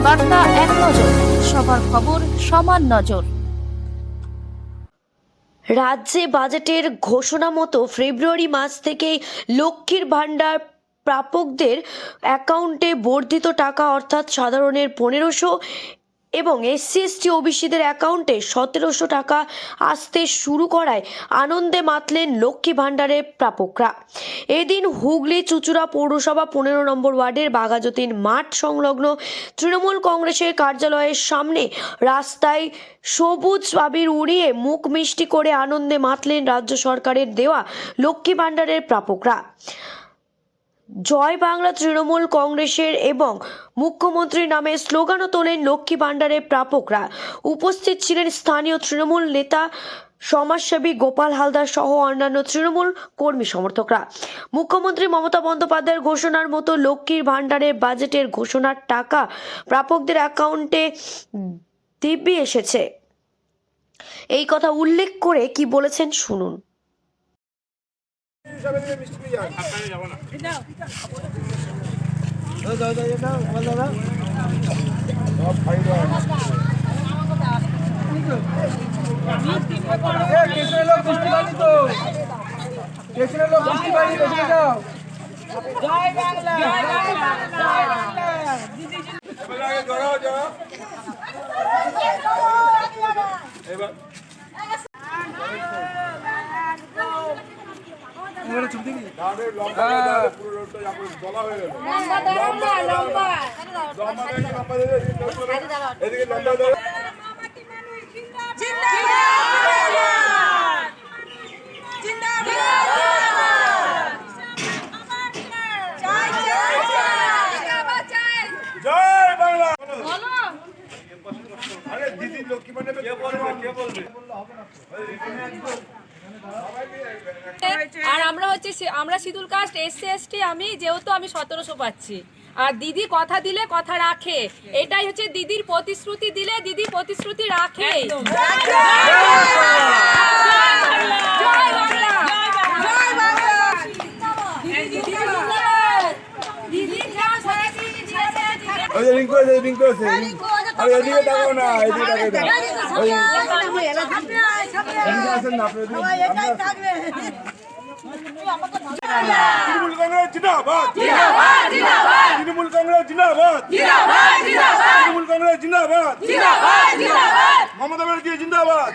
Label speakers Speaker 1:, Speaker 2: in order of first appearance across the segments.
Speaker 1: বার্তা এক নজর, সবার খবর সমান নজর।
Speaker 2: রাজ্যে বাজেটের ঘোষণা মতো ফেব্রুয়ারি মাস থেকেই লক্ষ্মীর ভাণ্ডার প্রাপকদের অ্যাকাউন্টে বর্ধিত টাকা অর্থাৎ সাধারণের 1500 এবং এসসি এসটি ওবিসিদের অ্যাকাউন্টে 1700 টাকা আসতে শুরু করায় আনন্দে মাতলেন লক্ষ্মী ভাণ্ডারের প্রাপকরা। এদিন হুগলি চুঁচুড়া পৌরসভা 15 নম্বর ওয়ার্ডের বাঘাযতীন মাঠ সংলগ্ন তৃণমূল কংগ্রেসের কার্যালয়ের সামনে রাস্তায় সবুজ আবির উড়িয়ে মুখ মিষ্টি করে আনন্দে মাতলেন রাজ্য সরকারের দেওয়া লক্ষ্মী ভাণ্ডারের প্রাপকরা। জয় বাংলা তৃণমূল কংগ্রেসের এবং মুখ্যমন্ত্রীর নামে স্লোগানও তোলেন লক্ষ্মী ভাণ্ডারের প্রাপকরা। উপস্থিত ছিলেন স্থানীয় তৃণমূল নেতা সমাজসেবী গোপাল হালদার সহ অন্যান্য তৃণমূল কর্মী সমর্থকরা। মুখ্যমন্ত্রী মমতা বন্দ্যোপাধ্যায়ের ঘোষণার মতো লক্ষ্মীর ভাণ্ডারের বাজেটের ঘোষণার টাকা প্রাপকদের অ্যাকাউন্টে দিব্যি এসেছে। এই কথা উল্লেখ করে কি বলেছেন শুনুন।
Speaker 3: আর আমরা শিডিউল কাস্ট এসসি এসটি, আমি যেহেতু আমি 1700 পাচ্ছি, আর দিদি কথা দিলে কথা রাখে। এটাই হচ্ছে দিদির প্রতিশ্রুতি, দিলে দিদি প্রতিশ্রুতি রাখে।
Speaker 4: তৃণমূল কংগ্রেস জিন্দাবাদ, তৃণমূল কংগ্রেস জিন্দাবাদ, তৃণমূল কংগ্রেস জিন্দাবাদ, মমতা ব্যানার্জি জিন্দাবাদ,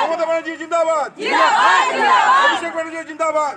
Speaker 4: মমতা ব্যানার্জি জিন্দাবাদ, অভিষেক ব্যানার্জি জিন্দাবাদ।